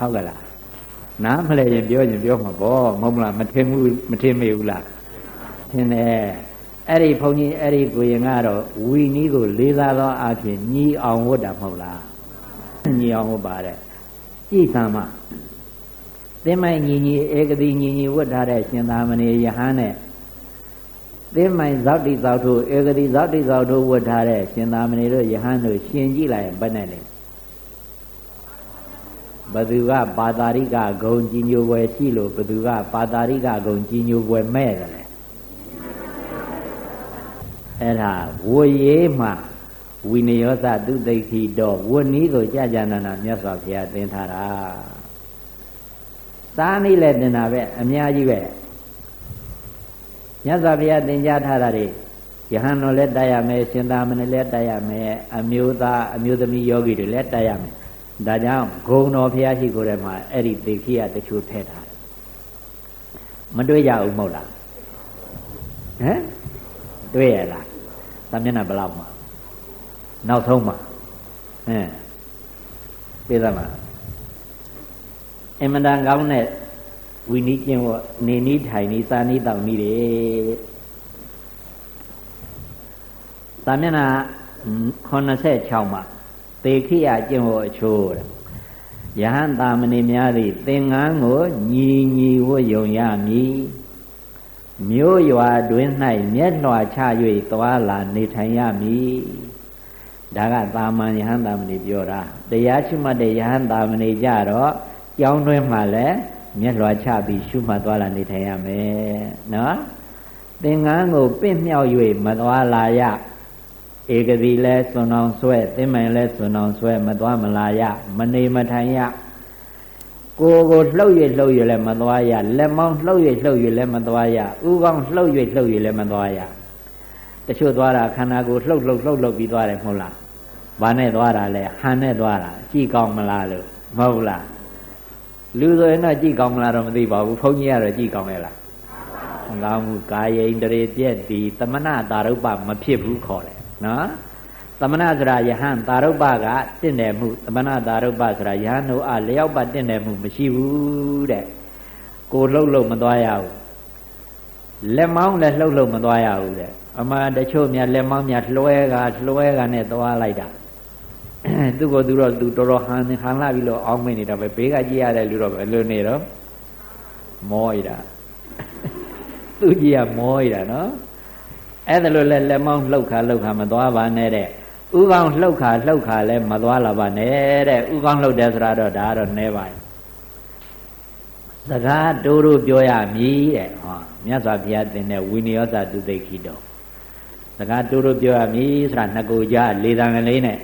ဟုတ်ကလားနားမလဲရင်ပြောမှာပေါ့မဟုတ်လားမထင်မေဘူးလားထင်တယ်အဲ့ဒီဘုန်းကြီးအဲ့ဒီကိုရင်ကတော့ဝီနီးကိုလေးစားသောအဖြစ်ညီအောင်ဝတ်တာမဟုတ်လားညီအောင်ဝတ်ပါတယ်ကြည်သံမသင်္မိုင်ညီဧကတိညီဝတ်ထားတဲ့ရှင်သာမဏေယဟန်နဲ့သင်္မိုင်ဇောတိဇောထုဧကတိဇောတိဇောထုဝတ်ထားတဲ့ရှင်သာမဏေတို့ယဟန်တို့ရှင်ကြည့်လိုက်ရင်ဘယ်နဲ့လဲဘသူကပါတာရိကဂုံကြီးညိုွယ်ရှိလို့ဘသူကပါတာရိကဂုံကြီးညိုွယ်မဲ့တယ်လေအဲ့ဒါဝရေးမှာဝိနယောသသူသိခိတော်ဝနီးကိုကြာကြာနာနာမြတ်စွာဘုရားသင်ထားတာသားနည်းလည်းသင်တာပဲအများကြီးပဲမြတ်စွာဘုရားသင်ကြားထားတာတွေယဟန်တော်လည်းတိုက်ရမယ်ရှင်သာမဏေလည်းတိုက်ရမယ်အမျိုးသားအမျိုးသမီးယောဂီတွေလည်းတိုက်ရမယ်ဒါကြောင့်ဂုံတော်ဘုရားရှိခိုးထဲမှာအဲ့ဒီသိခိယတချို့ထည့်ထားတယ်မတွေ့ကြဘူးမဟုတ်လားဟမ်တွေ့ရလားသမမျက်နှာဘယ်လောက်မှာနောက်ဆုံးမှာသိသလားအင်မတန်ကောင်းတဲ့ဝီနီးကျင့်ဝတ်နေနီးထိုင်နီးစာနီးတောင်နီးတယ်သမမျက်နှာ86မှာသေခိယကျင့်ဝတ်အချိုးတဲ့ယဟန်သာမဏေများသည်သင်္ကန်းကိုညီဝတ်ယုံရမည်မြို့ရွာတွင်၌မျက်လွှာချ၍သွားလာနေထိုင်ရမည်ဒါကသာမန်ယဟန်သာမဏေပြောတာတရားရှိမှတ်တဲ့ယဟန်သာမဏေကြတော့ကျောင်းတွင်မှာလည်းမျက်လွှာချပြီးရှုမှတ်သွားလာနေထိုင်ရမယ်နော်သင်္ကန်းကိုပင့်မြောက်၍မသွားလာရဧကတိလဲစွန်အောင်ဆွဲသင်္မိုင်လဲစွန်အောင်ဆွဲမသွားမလာရမနေမထိုင်ရကိုလှုပ်၍လည်းမသွားရလက်မောင်းလှုပ်၍လည်းမသွားရဥကောင်းလှုပ်၍လည်းမသွားရတချို့သွားတာခန္ဓာကိုယ်လှုပ်ပြီးသွားတယ်မဟုတ်လားဘာနဲ့သွားတာလဲဟန်နဲ့သွားတာကြည့်ကောင်းမလားလို့မဟုတ်လားလူဆိုရင်တော့ကြည့်ကောင်းမလားတော့မသိပါဘူးဘုန်းကြီးကတော့ကြည့်ကောင်းရဲ့လားကောင်းမှုကာယိန္ဒြေပြည့်သည်သမဏတာရုပ္ပမဖြစ်ဘူးခေါ်တယ်နော်သမဏဆိုတာယဟန်တာရုပ္ပကတင့်တယ်မှုသမဏတာရုပ္ပဆိုတာယဟန်တို့လျောက်ပတ်တင့်တယ်မှုမရှိဘူးတဲ့ကိုလှုပ်မသွားရဘူးလက်မောင်းလည်းလှုပ်မသွားရဘူးတဲ့အမှန်တချို့များလက်မောင်းများလွှဲကနဲ့သွားလိုက်တာသူကသူတော့သူတော်တော်ဟန်လာပြီးတော့အောင်းမိနေတာပဲဘေးကကြည့်ရတဲ့လူတော့ပဲလွနေတော့မောရတာသူကြီးကမောရတာနော်အဲ့ဒါလိုလဲလက်မောင်းလှုပ်ခါမသွားပါနဲ့တဲ့ဥကောင်းလှုပ်ခါလည်းမသွားလာပါနဲ့တဲ့ဥကောင်းလှုပ်တယ်ဆိုတာတော့ဒါကတော့နဲပါစကားတိုးပြောရမည်တဲ့ဟောမြတ်စွာဘုရားသင်တဲ့ဝိနယောသသူသိခိတော်စကားတိုးပြောရမည်ဆိုတာနှစ်ကိုကြားလေတံကလေးနဲ့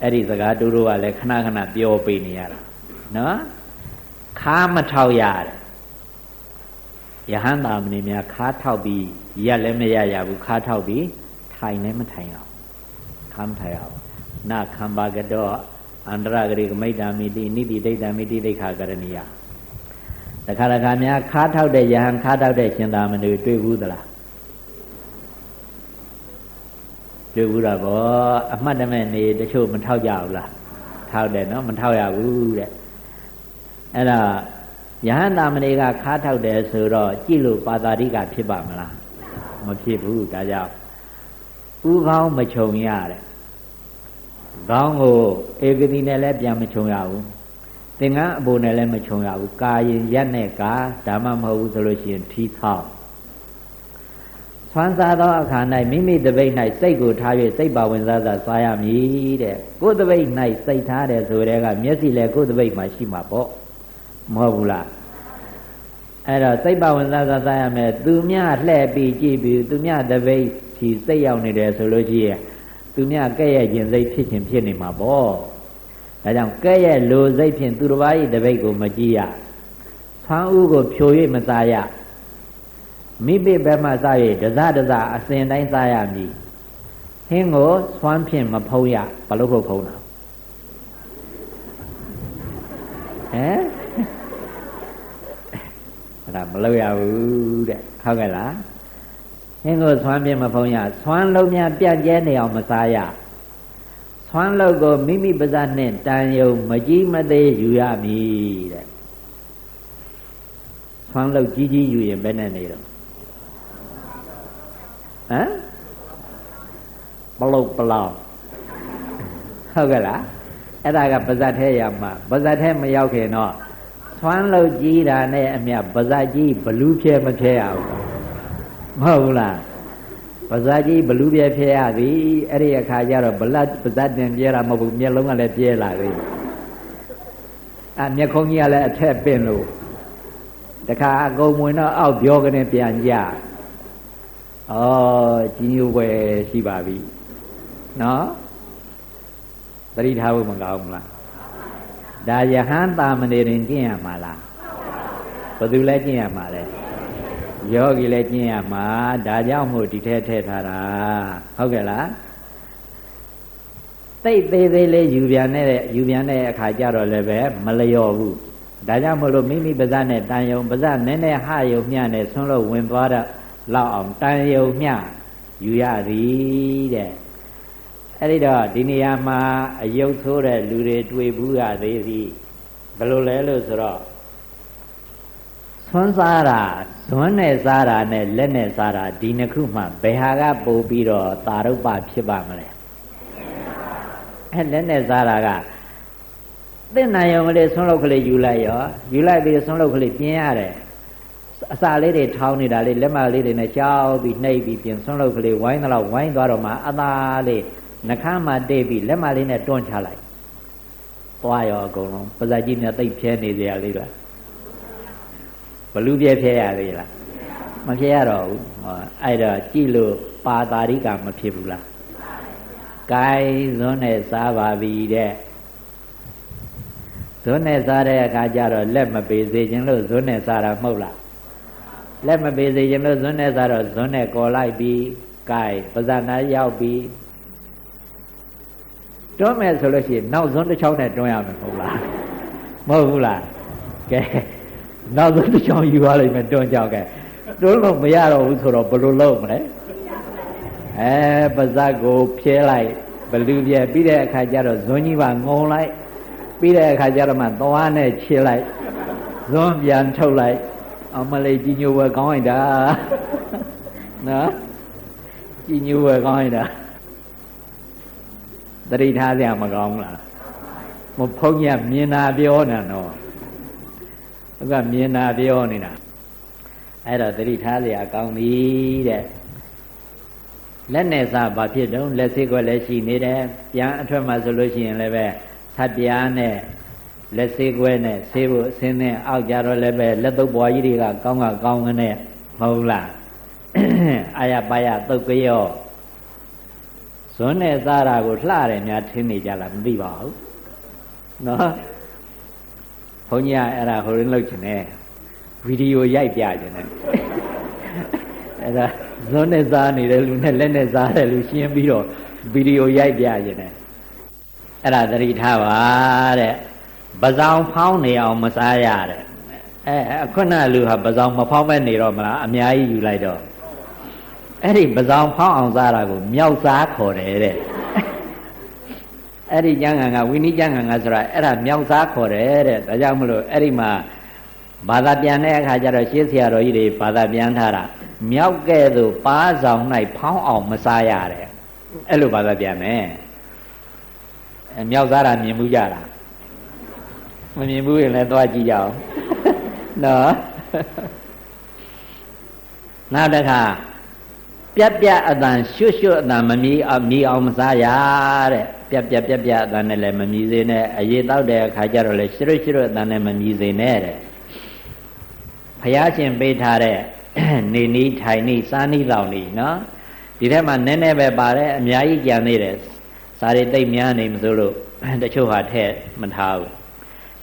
အဲ့ဒီစကားတိုးကလည်းခဏပြောပေးနေရတာနော်ခါမထောက်ရတယ်ယဟန်သာမဏေများခါထောက်ပြီးရက်လည်းမရဘူးခါထောက်ပြီးထိုင်လည်းမထိုင်အောင်ခါမထိုင်အောင်နာခံပါကတော့အန္တရဂရိကမိတ်တာမိတိနိတိဒိဋ္ဌာမိတိဒိဋ္ဌာကရဏီယတခါများခါထောက်တဲ့ယဟန်ခါထောက်တဲ့ရှင်သာမဏေတွေ့ဘူးသလားတွေ့ဘူးတာပေါ့အမှတ်တမဲ့နေတချို့မထောက်ကြဘူးလားထောက်တယ်နော်မထောက်ရဘူးတဲ့အဲ့ဒါယဟန်သာမဏေကခါထောက်တယ်ဆိုတော့ကြည့်လို့ပါတာရိကဖြစ်ပါမလားမဖြစ်ဘူးဒါကြောင့်ဥကောင်းမခြုံရတဲ့ခေါင်းကိုဧကတိနဲ့လည်းပြန်မခြုံရဘူးသင်္ကန်းအပေါ်နဲ့လည်းမခြုံရဘူးကာရင်ရက်နဲ့ကာဒါမှမဟုတ်ဘူးဆိုလို့ရှိရင်ထီးထောက်ဆွမ်းစားသောအခါ၌မိမိတပိတ်၌စိတ်ကိုထား၍စိတ်ပါဝင်စားစားရမည်တဲ့ကိုယ်တပိတ်၌စိတ်ထားတယ်ဆိုတဲ့ကမျက်စိလည်းကိုယ်တပိတ်မှာရှိမှာပေါ့မဟုတ်ဘူးလားအဲ့တော့စိတ်ပါဝင်စားစားရမယ်သူမြလှဲ့ပြီးကြည့်ပြီးသူမြတပိတ်ဒီစိတ်ရောက်နေတယ်ဆိုလို့ရှိရင်သူမြကဲ့ရဲ့ခြင်းစိတ်ဖြစ်နေမှာပေါ့ဒါကြောင့်ကဲ့ရဲ့လိုစိတ်ဖြင့်သူတစ်ပါး၏တပိတ်ကိုမကြည့်ရဆွမ်းဥကိုဖြို၍မစားရမိပိဘက်မှစား၍တစအစဉ်တိုင်းစားရမည်ဟင်းကိုဆွမ်းဖြင့်မဖုံးရဘာလို့ဖုံးတာအဲ့ဒါမလုပ်ရဘူးတဲ့ဟုတ်ကဲ့လားဟင်းကိုဆွမ်းဖြင့်မဖုံးရဆွမ်းလုံးများပြန့်ကျဲနေအောင်မစားရဆွ ဆွမ်းလုပ်ကိုမိမိပါးစပ်နဲ့တန်ယုံမကြီးမသေးယူရမည်တဲ့ဆွမ်းလုပ်ကြီးကြီးယူရင်ဘယ်နဲ့နေတော့ဟမ်ပလုတ်ပလောင်ဟုတ်ကဲ့လားအဲ့ဒါကပါးစပ်ထဲရမှာပါးစပ်ထဲမရောက်ခင်တော့ဆွမ်းလုပ်ကြီးတာနဲ့အမြပါးစပ်ကြီးဘလူးဖြဲမဖြဲရဘူးမဟုတ်ဘူးလားပါးစပ်ကြီးဘလူးပြဲဖြဲရပြီအဲ့ဒီအခါကျတော့ပါးစပ်တင်ပြဲတာမဟုတ်ဘူးမျက်လုံးကလည်းပြဲလာပြီမျက်ခုံးကြီးကလည်းအထက်ပင်လို့တခါအကုန်ဝင်တော့အောက်ပြောကနေပြန်ကြဩကြီးညိုွယ်ရှိပါပြီနော်သတိထားဖို့မကောင်းဘူးလားဒါယဟန်တာမဏေရင်ကျင့်ရမှာလားဘယ်သူလဲကျင့်ရမှာလဲယောဂီလည်းကျင့်ရမှာဒါကြောင့်မို့ဒီထဲထည့်ထားတာဟုတ်ကဲ့လားသိသေးသေးလေးယူပြန်တဲ့အခါကျတော့လည်းပဲမလျော်ဘူးဒါကြောင့်မို့လို့မိမိပါးစပ်နဲ့တန်ယုံပါးစပ်နည်းနည်းဟယုံမျှနဲ့ဆွန်းလို့ဝင်သွားတော့လောက်အောင်တန်ယုံမျှယူရသည်တဲ့အဲ့ဒီတော့ဒီနေရာမှာအယုတ်ဆိုးတဲ့လူတွေတွေ့ဘူးရသေးသည်ဘယ်လိုလဲလို့ဆိုတော့ဆွမ်းစားတာဇွန်းနဲ့စားတာနဲ့လက်နဲ့စားတာဒီနှစ်ခုမှဘယ်ဟာကပိုပြီးတော့သာရုပ္ပဖြစ်ပါမလဲလက်နဲ့စားတာကသင့်နိုင်ုံကလေးဆွမ်းလုပ်ကလေးယူလိုက်ပြီးဆွမ်းလုပ်ကလေးပြင်းရတယ်အစာလေးတွေထောင်းနေတာလေးလက်မလေးတွေနဲ့ကြောက်ပြီးနှိပ်ပြီးပြင်ဆွမ်းလုပ်ကလေးဝိုင်းတော့ဝိုင်းသွားတော့မှအသာလေးနှခမ်းမှတိတ်ပြီးလက်မလေးနဲ့တွန်းချလိုက်သွားရောအကုန်လုံးပါးစပ်ကြီးများသိပ်ဖြဲနေကြရလေးလားဘလူးပြဲဖြဲရသေးလားမဖြဲရတော့ဘူးအဲ့တော့ကြည့်လို့ပါတာရိကမဖြစ်ဘူးလားကိုင်းဇွန်းနဲ့စားပါပြီတဲ့ဇွန်းနဲ့စားတဲ့အခါကျတော့လက်မပေးစေခြင်းလို့ဇွန်းနဲ့စားတာမဟုတ်လားလက်မပေးစေခြင်းလို့ဇွန်းနဲ့စားတော့ဇွန်းနဲ့ကော်လိုက်ပြီးကိုင်းပါးစပ်နားရောက်ပြီးတွန်းမယ်ဆိုလို့ရှိရင်နောက်ဇွန်းတစ်ချောင်းနဲ့တွန်းရမယ်မဟုတ်လားမဟုတ်ဘူးလားကဲနောက်ဇွန်းတစ်ချောင်းယူရလိမ့်မယ်တွန်းကြောက်ကဲတွန်းလို့မရတော့ဘူးဆိုတော့ဘယ်လိုလုပ်မလဲပါးစပ်ကိုဖြဲလိုက်ဘလူပြဲပြီးတဲ့အခါကျတော့ဇွန်းကြီးပါငုံလိုက်ပြီးတဲ့အခါကျတော့မှသွားနဲ့ခြေလိုက်ဇွန်းပြန်ထုတ်လိုက်အမလေးကြီးညိုဝဲကောင်းလိုက်တာနော်ကြီးညိုဝဲကောင်းလိုက်တာသတိထားကြမကောင်းလားမဖုံးရမြင်တာပြောနေတော့ဟုတ်ကမြင်တာပြောနေတာအဲ့တော့သတိထားကြကောင်းပြီတဲ့လက်နဲ့စားဘာဖြစ်တော့လက်စိတ်ကွက်လည်းရှိနေတယ်ပြန်အထွက်မှာဆိုလို့ရှိရင်လည်းပဲသတ်ပြားနဲ့လက်စိတ်ကွက်နဲ့ဆေးဖို့အစင်းနဲ့အောက်ကြတော့လည်းပဲလက်သုပ်ပွားကြီးတွေကကောင်းကနေမဟုတ်လားအာရပါရသုတ်ကြောဇွန်းနဲ့စားတာကိုလှတယ်များထင်းနေကြလားမသိပါဘူးနော်ဘုန်းကြီးအဲ့ဒါဟိုရင်းလောက်ချင်တယ်ဗီဒီယိုရိုက်ပြချင်တယ်အဲ့ဒါဇွန်းနဲ့စားနေတဲ့လူနဲ့လက်နဲ့စားတဲ့လူရှင်းပြီးတော့ဗီဒီယိုရိုက်ပြခြင်းနဲ့အဲ့ဒါသတိထားပါတဲ့ပဇောင်ဖောင်းနေအောင်မစားရတဲ့ခုနလူဟာပဇောင်မဖောင်းပဲနေတော့မလားအများကြီးယူလိုက်တော့အဲ့ဒီပဇောင်ဖောင်းအောင်စားတာကိုမြောက်စားခေါ်တယ်တဲ့အဲ့ဒီကျမ်းဂန်ကဝိနည်းကျမ်းဂန်ကဆိုတာအဲ့ဒါမြောက်စားခေါ်တယ်တဲ့ဒါကြောင့်မလို့အဲ့ဒီမှာဘာသာပြန်တဲ့အခါကျတော့ရှင်းဆရာတော်ကြီးတွေဘာသာပြန်ထားတာမြောက်ကဲ့သို့ပါးဆောင်၌ဖောင်းအောင်မစားရတဲ့အဲ့လိုဘာသာပြန်မယ်မြောက်စားတာမြင်မှုကြလားမမြင်ဘူးရင်လည်းသွားကြည့်ကြအောင်နော်နောက်တစ်ခါပြက်ပြက်အတန်ရွှွတ်ရွှွတ်အတန်မမြည်အောင်မစားရတဲ့ပြက်ပြက်အတန်နဲ့လည်းမမြည်စေနဲ့အရေတောက်တဲ့အခါကျတော့လည်းရွှွတ်ရွှွတ်အတန်နဲ့မမြည်စေနဲ့တဲ့ဘုရားရှင်ပေးထားတဲ့နေနီးထိုင်နီးစားနီးလောင်နီးနော်ဒီထဲမှာနည်းနည်းပဲပါတယ်အများကြီးကြံသေးတယ်စားရတိတ်များနေမစိုးလို့တချို့ဟာထည့်မထားဘူး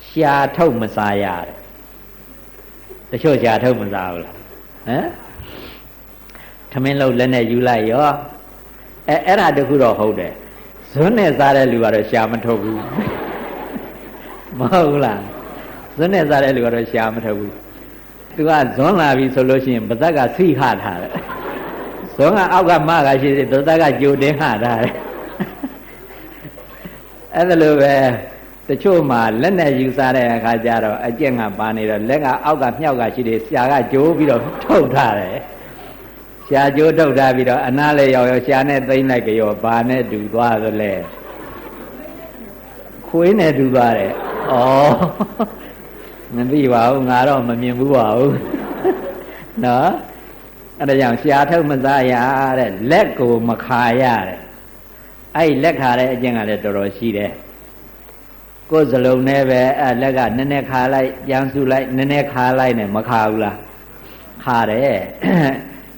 ရှာထုတ်မစားရတယ်တချို့ရှာထုတ်မစားဘူးလားဟမ်ထမင်းလုံးလက်နဲ့ယူလိုက်ရောအဲ့ဒါတခုတော့ဟုတ်တယ်ဇွန်းနဲ့စားတဲ့လူကတော့ရှာမထုတ်ဘူးမဟုတ်လားဇွန်းနဲ့စားတဲ့လူကတော့ရှာမထုတ်ဘူးသူကဇွန်းလာပြီဆိုလို့ရှိရင်ပါဇက်ကဆိဟထားတယ်ဇွန်းကအောက်ကမကရှိသေးပါဇက်ကကြိုတင်းဟထားတယ် အဲ့ဒါလိုပဲတချို့မှာလက်နဲ့ယူစားတဲ့အခါကျတော့အကျင့်ကပါနေတော့လက်ကအောက်ကမြောက်ကရှိတယ်ဆရာကကြိုးပြီးတော့ထုတ်ထားတယ်ဆရာကြိုးထုတ်ထားပြီးတော့အနားလေးရောက်ဆရာနဲ့သိမ့်လိုက်ကြောဘာနဲ့တူသွားသလဲခွေးနဲ့တူသွားတယ်ဩမသိပါဘူးငါတော့မမြင်ဘူးပါဘူးနော်အဲ့ဒါကြောင့်ဆရာထုတ်မစားရတဲ့လက်ကိုမခါရတဲ့အဲ့ဒီလက်ခါတဲ့အကျင့်ကလည်းတော်တော်ရှိတယ်ကိုယ်စလုံးနဲ့ပဲအဲ့လက်ကနည်းနည်းခါလိုက်ပြန်စုလိုက်နည်းနည်းခါလိုက်နဲ့မခါဘူးလားခါတယ်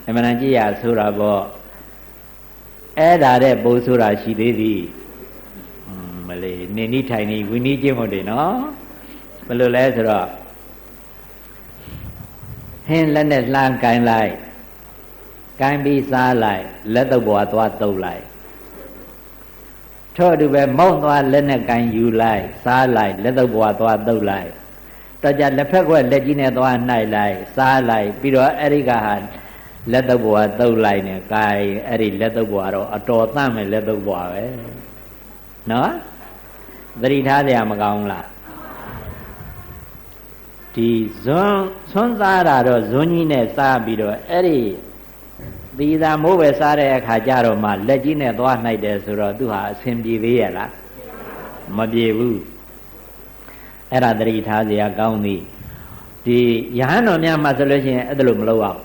အမှန်တန်ကြည့်ရဆိုတာပေါ့အဲ့ဒါတဲ့ပိုးဆိုတာရှိသေးသည်မလေးနေနိထိုင်နေဝိနည်းကျင့်ဖို့တယ်နော်ဘယ်လိုလဲဆိုတော့ဟင်းလက်နဲ့လှမ်းကိုင်းလိုက်ကိုင်းပြီးစားလိုက်လက်တော့ဘွားသွားတုပ်လိုက်ထို့အတူပဲမောင်းသွားလက်နဲ့ကိုင်းယူလိုက်စားလိုက်လက်တော့ဘွားသွားတုပ်လိုက်တော့ကြလက်ဖက်ခွက်လက်ကြီးနဲ့သွားနှိုက်လိုက်စားလိုက်ပြီးတော့အဲ့ဒီကဟာလက်တော့ဘွားတုပ်လိုက်နဲ့ကိုင်းအဲ့ဒီလက်တော့ဘွားတော့အတော်သန့်မယ်လက်တော့ဘွားပဲနော်သတိထားကြမကောင်းလားဒီဇွန်းစားတာတော့ဇွန်းကြီးနဲ့စားပြီးတော့အဲ့ဒီသီသာမိုးပဲစားတဲ့အခါကျတော့မှလက်ကြီးနဲ့သွားနှိုက်တယ်ဆိုတော့သူဟာအဆင်ပြေသေးရဲ့လားမပြေဘူးအဲ့ဒါသတိထားကြကောင်းသည်ဒီယဟန်တော်များမှဆိုလို့ရှိရင်အဲ့ဒါလိုမလုပ်အောင်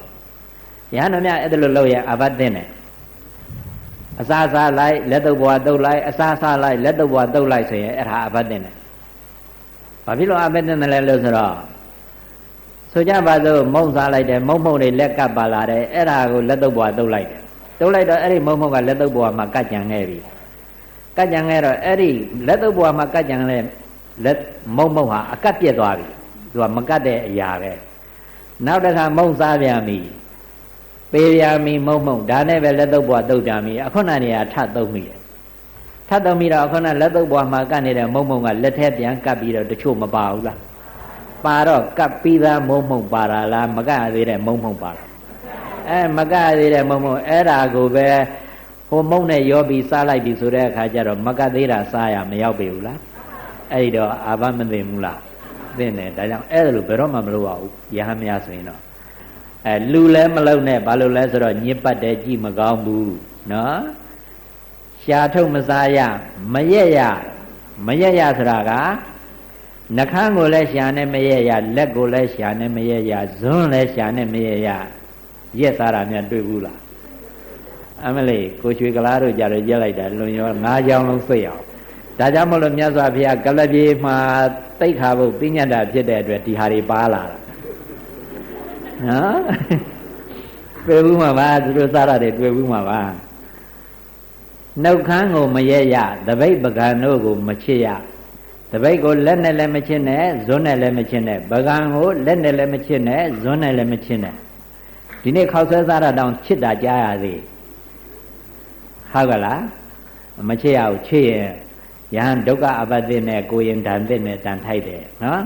ယဟန်တော်များအဲ့ဒါလိုလုပ်ရင်အဘတ်သိနေအစားစားလိုက်လက်တုပ်ဘွားတုပ်လိုက်အစားစားလိုက်လက်တုပ်ဘွားတုပ်လိုက်ဆိုရင်အဲ့ဒါအဘတ်သိနေဘာဖြစ်လို့အဘတ်သိနေလဲလို့ဆိုတော့ဆိုကြပါစို့မုံစားလိုက်တယ်မုံမုံတွေလက်ကပ်ပါလာတယ်အဲ့ဒါကိုလက်တုပ်ဘွားတုပ်လိုက်တယ်တုပ်လိုက်တော့အဲ့ဒီမုံမုံကလက်တုပ်ဘွားမှာကတ်ကြံခဲ့ပြီကတ်ကြံခဲ့တော့အဲ့ဒီလက်တုပ်ဘွားမှာကတ်ကြံတဲ့လက်မုံမုံဟာအကတ်ပြက်သွားပြီသူကမကတ်တဲ့အရာပဲနောက်တစ်ခါမုံစားပြန်ပြီပေးပြန်ပြီမုံမုံဒါနဲ့ပဲလက်တုပ်ဘွားတုပ်ကြပြီအခုနနေရာထတုပ်မိတယ်ထတုပ်မိတော့အခုနလက်တုပ်ဘွားမှာကတ်နေတဲ့မုံမုံကလက်ထဲပြန်ကပ်ပြီးတော့တချို့မပါဘူးလားပါတော့ကပ်ပြီးသားမုံမုံပါတာလားမကသေးတဲ့မုံမုံပါလားမကသေးတဲ့မုံမုံအဲ့ဒါကိုပဲဟိုမုံနဲ့ရောပြီးစားလိုက်ပြီဆိုတဲ့အခါကျတော့မကသေးတာစားရမရောက်ပြီဘူးလားအဲ့ဒီတော့အာဘမသိဘူးလားသိနေဒါကြောင့်အဲ့ဒါလိုဘယ်တော့မှမလုပ်ရဘူးယဟန်များဆိုရင်တော့လူလည်းမလုံနဲ့ဘာလို့လဲဆိုတော့ညစ်ပတ်တယ်ကြည့်မကောင်းဘူးနော်ရှားထုတ်မစားရမရက်ရဆိုတာကနှခမ်းကိုလည်းရှာနဲ့မရက်ရလက်ကိုလည်းရှာနဲ့မရက်ရဇွန်းလည်းရှာနဲ့မရက်ရရက်စားတာများတွေ့ဘူးလားအမလေးကိုရွှေကလားတို့ကြတော့ရက်လိုက်တာလွန်ရော၅ချောင်းလုံးစိတ်အောင်ဒါကြောင့်မလို့မြတ်စွာဘုရားကလပြေမှာတိတ်ခါဖို့ပြညတ်တာဖြစ်တဲ့အတွက်ဒီဟာတွေပါလာတာနော်တွေ့ဘူးမှာပါသူတို့စားတာတွေတွေ့ဘူးမှာပါနှုတ်ခမ်းကိုမရက်ရတပိတ်ပကံတို့ကိုမချစ်ရတပိတ်ကိုလက်နဲ့လည်းမချစ်နဲ့ဇွန်းနဲ့လည်းမချစ်နဲ့ပကံကိုလက်နဲ့လည်းမချစ်နဲ့ဇွန်းနဲ့လည်းမချစ်နဲ့ဒီနေ့ခောက်ဆွဲစားတာတောင်ချစ်တာကြားရသေးဟုတ်ကလားမချစ်ရဘူးချစ်ရင်ယဟန်ဒုက္ခအပတ္တိနဲ့ကိုရင်ဓာန်သစ်နဲ့တန်ထိုက်တယ်နော်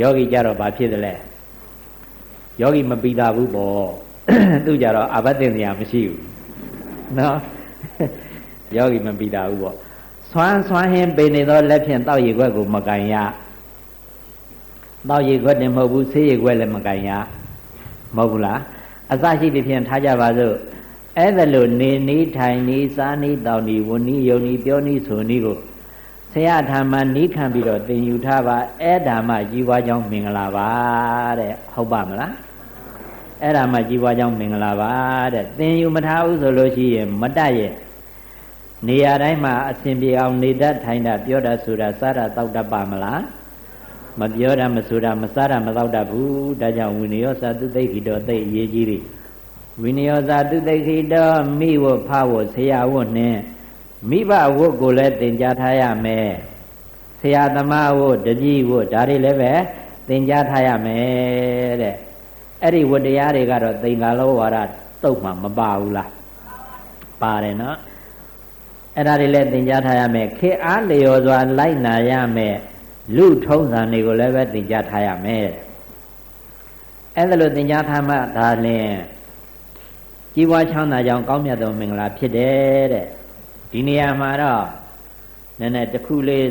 ယောဂီကြတော့ဘာဖြစ်သလဲယောဂီမပြီးတာဘူးပေါ့သူကြတော့အပတ္တိနေရာမရှိဘူးနော်ယောဂီမပြီးတာဘူးပေါ့ဆွမ်းဟင်းပေနေသောလက်ဖြင့်တောက်ရည်ခွက်ကိုမကန်ရတောက်ရည်ခွက်တင်မဟုတ်ဘူးဆေးရည်ခွက်လည်းမကန်ရမဟုတ်ဘူးလားအစရှိသည်ဖြင့်ထားကြပါစို့အဲ့ဒါလို့နေနီးထိုင်နီးစားနီးတောက်နီးဝနီးယုံနီးပြောနီးဆိုနီးကိုဆရာထာမနီးခံပြီးတော့သင်ယူထားပါအဲ့ဒါမှကြီးပွားကြောင်းမင်္ဂလာပါတဲ့ဟုတ်ပါမလားအဲ့ဒါမှကြီးပွားကြောင်းမင်္ဂလာပါတဲ့သင်ယူမထားဘူးဆိုလို့ရှိရင်မတတ်ရဲ့နေရာတိုင်းမှာအစဉ်ပြေအောင်နေတတ်ထိုင်တတ်ပြောတတ်ဆိုတာစားတာတောက်တတ်ပါမလားမပြောတတ်မဆိုတာမစားတာမတောက်တတ်ဘူးဒါကြောင့်ဝိနည်းစာသူသိက္ခိတောသိအရေးကြီးတယ်ဝိနည်းစာသူသိက္ခိတောမိဝဖဝဆရာဝတ်နဲ့မိဘဝတ်ကိုလည်းသင်ကြားထားရမယ်ဆရာသမားဝတ်တကြီးဝတ်ဒါတွေလည်းပဲသင်ကြားထားရမယ်တဲ့အဲ့ဒီဝတ်တရားတွေကတော့သင်္ကာလောဝါဒတုတ်မှမပါဘူးလားပါတယ်နော်အဲ့ဒါတွေလည်းသင်ကြားထားရမယ်ခေအားလျော်စွာလိုက်နာရမယ်လူထုံးစံတွေကိုလည်းပဲသင်ကြားထားရမယ်အဲ့ဒါလိုသင်ကြားထားမှဒါလင်းကြီးပွားချမ်းသာကြောင်းကောင်းမြတ်သောမင်္ဂလာဖြစ်တယ်တဲ့ဒီနေရာမှာတော့ နည်းနည်းတစ်ခုလေး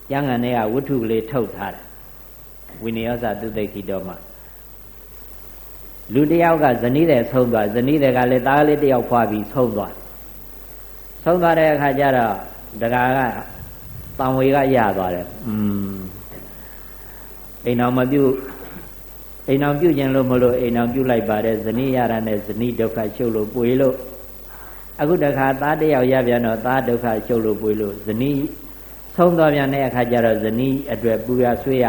ကျမ်းဂန်တွေကဝတ္ထုလေးထုတ်ထားတယ်ဝိနည်းယောဇသုသိက္ခိတော်မှာလူတယောက်ကဇနီးတဲ့ဆုံးသွားဇနီးတဲ့ကလည်းသားလေးတယောက်ဖွာပြီးဆုံးသွားတဲ့အခါကျတော့တကာကတံဝေကရသွားတယ်အိမ်အောင်မပြုခြင်းလို့မလို့အိမ်အောင်ပြုလိုက်ပါတယ်ဇနီးရတာနဲ့ဇနီးဒုက္ခရှုပ်လို့ပွေလို့အခုတခါသားတယောက်ရပြန်တော့သားဒုက္ခရှုပ်လို့ပွေလို့ဇနီးဆုံးသွားပြန်တဲ့အခါကျတော့ဇနီးအတွက်ပူရဆွေးရ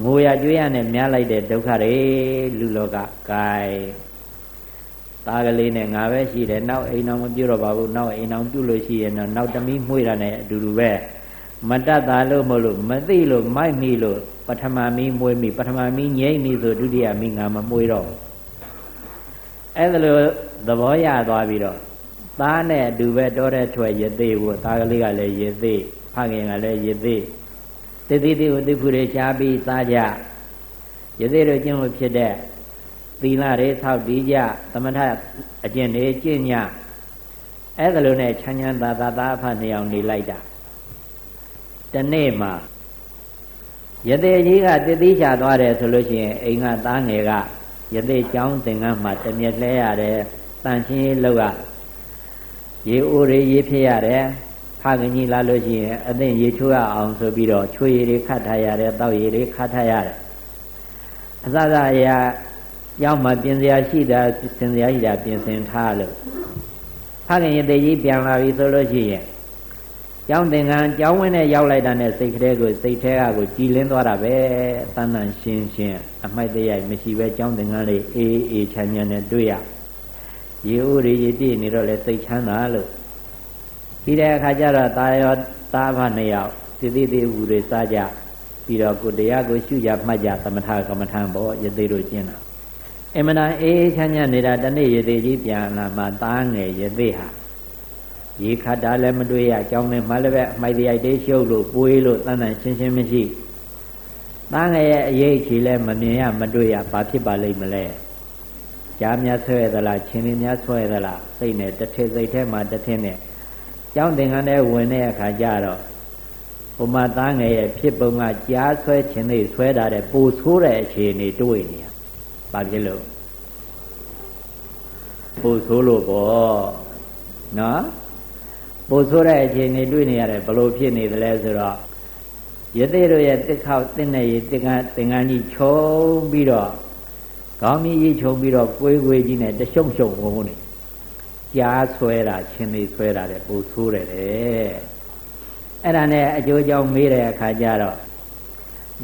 ငိုရကြွေးရနဲ့များလိုက်တဲ့ဒုက္ခတွေလူလောကကဲသားကလေးနဲ့ငါပဲရှိတယ်နောက်အိမ်အောင်မပြုတော့ပါဘူးနောက်အိမ်အောင်ပြုလို့ရှိရင်တော့နောက်တမီးမှွေတာနဲ့အတူတူပဲမတတ်တာလို့မလို့မသိလို့မိုက်မိလို့ပထမမီးမွေးမိပထမမီးငြိမ့်မိဆိုဒုတိယမီးငါမမွေးတော့အဲ့ဒါလိုသဘောရသွားပြီးတော့သားနဲ့အတူပဲတောတဲ့ထွက်ရသေးဘူးသားကလေးကလည်းရသေးဖခင်ကလည်းရသေးတိတိတိကိုတိဖူတွေရှားပြီးစားကြရသေးတို့ကျင့်လို့ဖြစ်တဲ့သီလတွေဆောက်တည်ကြသမထအကျင့်တွေကျင့်ညအဲ့ဒါလိုနဲ့ချမ်းချမ်းသာသာသားအဖနှစ်ယောက်နေလိုက်တာတနေ့မှာယသိကြီးကတတိချသွားတယ်ဆိုလို့ရှိရင်အိမ်ကသားငယ်ကယသိကျောင်းသင်္ကန်းမှာတမျက်လဲရတယ်တန်ရှင်းရေးလောက်ကရေအိုးတွေရေဖြစ်ရတယ်ဖခင်ကြီးလာလို့ရှိရင်အသိရေချိုးရအောင်ဆိုပြီးတော့ချွေရည်တွေခတ်ထားရတယ်တောက်ရည်တွေခတ်ထားရတယ်အစစအရာကျောင်းမှာပြင်စရာရှိတာစင်စရာရှိတာပြင်ဆင်ထားလို့ဖခင်ယသိကြီးပြန်လာပြီဆိုလို့ရှိရင်ကျောင်းသင်္ကန်းကျောင်းဝင်းနဲ့ရောက်လိုက်တာနဲ့စိတ်ကလေးကိုစိတ်ထဲကကိုကြည်လင်းသွားတာပဲတန်တန်ရှင်းရှင်းအမိုက်တရိုက်မရှိပဲကျောင်းသင်္ကန်းလေးအေးအေးချမ်းချမ်းနဲ့တွေ့ရရေဦးရေပြည့်နေတော့လေစိတ်ချမ်းသာလို့ပြီးတဲ့အခါကျတော့တာရောတာဖနှစ်ယောက်တိတိတိဝူတွေစားကြပြီးတော့ကိုတရားကိုရှုကြမှတ်ကြသမထကမ္မထံပေါ့ယသိတို့ကျင့်တာအမှန်တန်အေးချမ်းချမ်းနေတာတနေ့ယသိကြီးပြန်လာမှသားငယ်ယသိဟာရေခတ်တာလည်းမတွေ့ရအကြောင်းနဲ့မှလည်းပဲအမိုက်တရိုက်တွေရှုပ်လို့ပွေးလို့တန်တန်ရှင်းရှင်းမရှိသားငယ်ရဲ့အရေးချီလည်းမမြင်ရမတွေ့ရဘာဖြစ်ပါလိမ့်မလဲကြားများဆွဲသလားချင်းလေးများဆွဲသလားစိတ်နဲ့တစ်ထစ်စိတ်ထဲမှာတစ်ထစ်နဲ့ကျောင်းသင်္ကန်းထဲဝင်တဲ့အခါကျတော့ဟိုမှာသားငယ်ရဲ့ဖြစ်ပုံကကြားဆွဲချင်းလေးဆွဲတာတဲ့ပူဆိုးတဲ့အခြေအနေတွေ့နေရဘာဖြစ်လို့ပူဆိုးလို့ပေါ့နော်ပူဆိုးတဲ့အခြေအနေတွေ့နေရတယ်ဘလို့ဖြစ်နေသလဲဆိုတော့ယသိတို့ရဲ့တစ်ခေါက်တစ်နဲ့ရသင်္ကန်းကြီးခြုံပြီးတော့ခေါင်းမီးကြီးခြုံပြီးတော့ကိုယ်ကြီးနဲ့တရှုံရှုံဝုန်းနေကြားဆွဲတာချင်းလေးဆွဲတာတဲ့ပူဆိုးတယ်တဲ့အဲ့ဒါနဲ့အကျိုးကြောင့်မေးတဲ့အခါကျတော့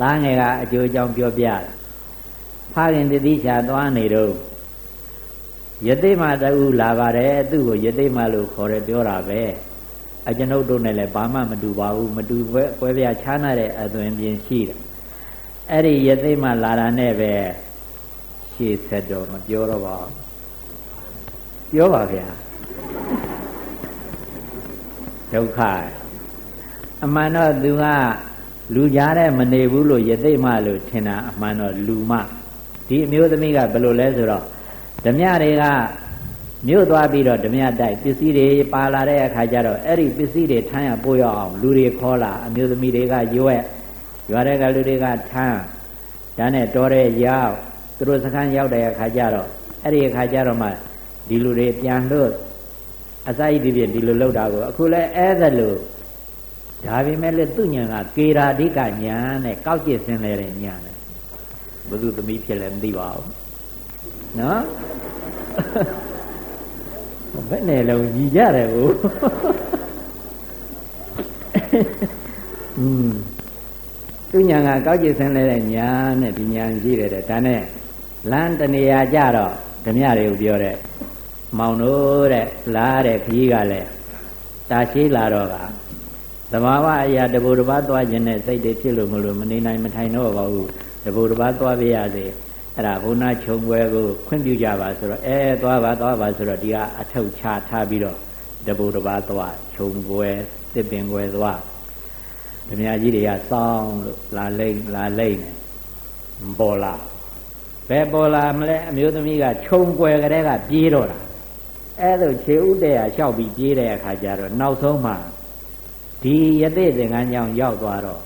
သားငယ်ကအကျိုးကြောင့်ပြောပြတာဖခင်တတိချာသွားနေတော့ယသိမတူလာပါတယ်သူ့ကိုယသိမလို့ခေါ်တယ်ပြောတာပဲအကျွန်ုပ်တို့နဲ့လည်းဘာမှမတူပါဘူးမတူကွဲပြားခြားနာတဲ့အသွင်ပြင်ရှိတယ်အဲ့ဒီယသိမလာတာနဲ့ပဲရှေ့ဆက်တော့မပြောတော့ပါဘူးပြောပါဗျာဒုက္ခအမှန်တော့သူကလူကြားတဲ့မနေဘူးလို့ယသိမလို့ထင်တာအမှန်တော့လူမဒီအမျိုးသမီးကဘယ်လိုလဲဆိုတော့ဓမြတွေကမြို့သွားပြီးတော့ဓမြတိုက်ပစ္စည်းတွေပါလာတဲ့အခါကျတော့အဲ့ဒီပစ္စည်းတွေထမ်းရပို့ရအောင်လူတွေခေါ်လာအမျိုးသမီးတွေကရွက်ရွာတဲ့ကလူတွေကထမ်းဒါနဲ့တော်တဲ့ရောက်သူတို့စခန်းရောက်တဲ့အခါကျတော့အဲ့ဒီအခါကျတော့မှဒီလူတွေပြန်လို့အစာရည်ဒီပြဒီလိုလောက်တာကိုအခုလဲအဲ့ဒါလို့ဒါပေမဲ့လည်းသူ့ညာကကေရာဓိကညာနဲ့ကောက်ကျစ်စင်းလဲတဲ့ညာနဲ့ဘုသူသမီးဖြစ်လဲမသိပါဘူးနော်ဘယ်နဲ့လုံးညီကြတယ်ကိုသူညာကကောက်ကျစ်စင်းလဲတဲ့ညာနဲ့ဒီညာရှိတယ်တဲ့ဒါနဲ့လမ်းတနေရာကြတော့ဓမြတွေကိုပြောတဲ့မောင်တို့တဲ့လားတဲ့ခကြီးကလည်းတာရှိလာတော့ကသဘာဝအရာတဘူတစ်ပါးသွားခြင်းနဲ့စိတ်တွေဖြစ်လို့မလို့မနေနိုင်မထိုင်တော့ပါဘူးတဘူတစ်ပါးသွားပြရစေအဲ့ဒါဘုနာခြုံပွဲကိုခွင့်ပြုကြပါဆိုတော့သွားပါဆိုတော့ဒီကအထုပ်ချထားပြီးတော့တဘူတစ်ပါးသွားခြုံပွဲတစ်ပင်ပွဲသွားဓမြကြီးတွေကစောင်းလို့လာလိမ့်ပေါ်လာဘယ်ပေါ်လာမလဲအမျိုးသမီးကခြုံပွဲကလေးကပြေးတော့တာအဲ့ဒါခြေဥတ္တရာလျှောက်ပြီးပြေးတဲ့အခါကျတော့နောက်ဆုံးမှ ဒီယတိသင်္ကန်းကြောင့်ရောက်သွားတော့